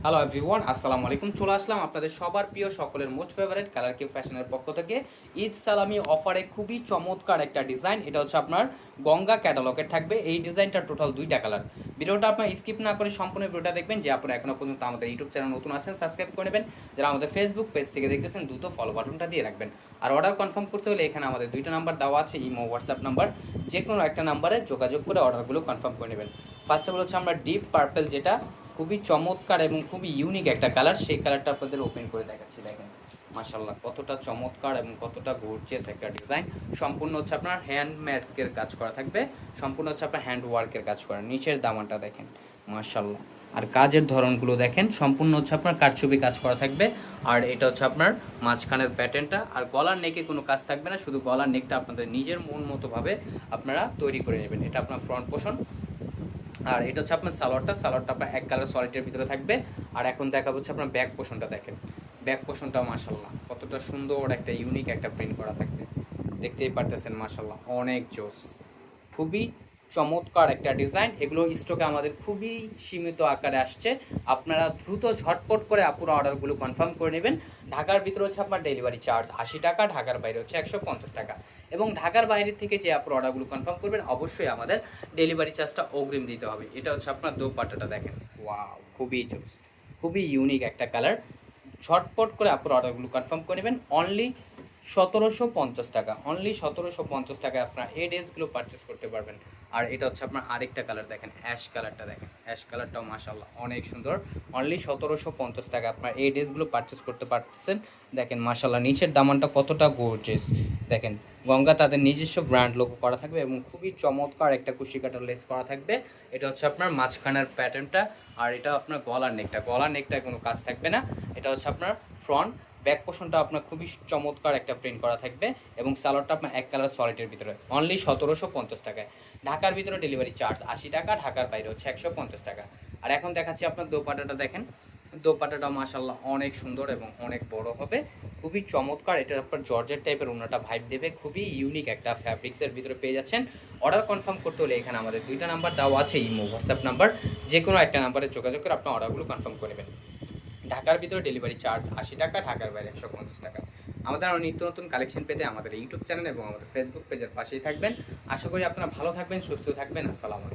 Hello everyone, আসসালামু আলাইকুম। চলে আসলাম আপনাদের সবার প্রিয়, সকলের মোস্ট ফেভারিট কালার কিউ ফ্যাশনের পক্ষ থেকে ঈদ সালামি অফারে খুবই চমৎকার একটা ডিজাইন। এটা হচ্ছে আপনার গঙ্গা ক্যাটালগের থাকবে। এই ডিজাইনটা টোটাল দুইটা কালার। ভিডিওটা আপনার স্কিপ না করে সম্পূর্ণ ভিডিওটা দেখবেন। যে আপনারা এখনও পর্যন্ত আমাদের ইউটিউব চ্যানেল নতুন আছেন, সাবস্ক্রাইব করে নেবেন। যারা আমাদের ফেসবুক পেজ থেকে দেখতেছেন, দ্রুত ফলো বাটনটা দিয়ে রাখবেন। আর অর্ডার কনফার্ম করতে হলে এখানে আমাদের দুইটা নাম্বার দেওয়া আছে, ইমো হোয়াটসঅ্যাপ নাম্বার। যে কোনো একটা নাম্বারে যোগাযোগ করে অর্ডারগুলো কনফার্ম করে নেবেন। ফার্স্ট অফ অল হচ্ছে আমরা ডিপ পার্পল, যেটা খুবই চমৎকার এবং খুবই ইউনিক একটা কালার, সেই কালারটা আপনাদের ওপেন করে দেখাচ্ছি। দেখেন মাশাআল্লাহ কতটা চমৎকার এবং কতটা গর্জিয়াস একটা ডিজাইন। সম্পূর্ণ হচ্ছে আপনার হ্যান্ডমেডের কাজ করা থাকবে, সম্পূর্ণ হচ্ছে আপনার হ্যান্ড ওয়ার্কের কাজ করা। নিচের দামানটা দেখেন মাশাআল্লাহ, আর কাজের ধরনগুলো দেখেন, সম্পূর্ণ হচ্ছে আপনার কারচুপি কাজ করা থাকবে। আর এটা হচ্ছে আপনার মাঝখানের প্যাটার্নটা। আর গলার নেকে কোনো কাজ থাকবে না, শুধু গলার নেকটা আপনাদের নিজের মন মতোভাবে আপনারা তৈরি করে নেবেন। এটা আপনার ফ্রন্ট পোর্শন। আর এটা হচ্ছে আপনার সালোয়ারটা আপনার এক কালার সলিডের ভিতরে থাকবে। আর এখন দেখাবো হচ্ছে আপনার ব্যাক পোর্শনটা। দেখেন ব্যাক পোর্শনটাও মাশাআল্লাহ কতটা সুন্দর একটা ইউনিক একটা প্রিন্ট করা থাকবে। দেখতেই পারতেছেন মাশাআল্লাহ অনেক জোস, খুবই চমৎকার একটা ডিজাইন। এগুলো স্টকে আমাদের খুবই সীমিত আকারে আসছে। আপনারা দ্রুত ঝটপট করে আপুরা অর্ডারগুলো কনফার্ম করে নেবেন। ঢাকার ভিতরে হচ্ছে আপনার ডেলিভারি চার্জ 80 টাকা, ঢাকার বাইরে হচ্ছে 150 টাকা। এবং ঢাকার বাইরে থেকে যে আপুরা অর্ডারগুলো কনফার্ম করবেন, অবশ্যই আমাদের ডেলিভারি চার্জটা অগ্রিম দিতে হবে। এটা হচ্ছে আপনার দোপাট্টাটা দেখেন, ওয়াও খুবই জোস, খুবই ইউনিক একটা কালার। ঝটপট করে আপুরা অর্ডারগুলো কনফার্ম করে নেবেন। অনলি 1750 টাকা, অনলি 1750 টাকায় আপনার এই ড্রেসগুলো পারচেস করতে পারবেন। আর এটা হচ্ছে আপনার আরেকটা কালার দেখেন, অ্যাশ কালারটা দেখেন, অ্যাশ কালারটাও মাশাআল্লাহ অনেক সুন্দর। অনলি 1750 টাকা আপনার এই ড্রেসগুলো পারচেস করতে পারতেছেন। দেখেন মাশাআল্লাহ নিচের দামানটা কতটা গর্জিয়াস। দেখেন গঙ্গা তাদের নিজস্ব ব্র্যান্ড লোগো করা থাকবে এবং খুবই চমৎকার একটা কুশি কাটার লেস করা থাকবে। এটা হচ্ছে আপনার মাঝখানের প্যাটার্নটা। আর এটা আপনার গলার নেকটায় কোনো কাজ থাকবে না। এটা হচ্ছে আপনার ফ্রন্ট। ব্যাক পোর্শনটা আপনার খুবই চমৎকার একটা প্রিন্ট করা থাকবে এবং সালোয়ারটা আপনার এক কালার সলিডের ভিতরে। অনলি 1750 টাকায়। ঢাকার ভিতরে ডেলিভারি চার্জ 80 টাকা, ঢাকার বাইরে হচ্ছে 150 টাকা। আর এখন দেখাচ্ছি আপনার দোপাট্টাটা দেখেন, দোপাট্টাটা মাশাআল্লাহ অনেক সুন্দর এবং অনেক বড় হবে, খুবই চমৎকার। এটা আপনার জর্জেট টাইপের ওনাটা ভাইব দেবে, খুবই ইউনিক একটা ফ্যাব্রিক্সের ভিতরে পেয়ে যাচ্ছেন। অর্ডার কনফার্ম করতে হলে এখানে আমাদের দুইটা নাম্বার দেওয়া আছে, ইমো হোয়াটসঅ্যাপ নাম্বার। যে কোনো একটা নাম্বারে যোগাযোগ করে আপনার অর্ডারগুলো কনফার্ম করবেন। ঢাকার ভিতরে ডেলিভারি চার্জ 80 টাকা, ঢাকার বাইরে 150 টাকা। আমাদের আরও নিত্য নতুন কালেকশন পেতে আমাদের ইউটিউব চ্যানেল এবং আমাদের ফেসবুক পেজের পাশেই থাকবেন। আশা করি আপনারা ভালো থাকবেন, সুস্থ থাকবেন। আসসালামু আলাইকুম।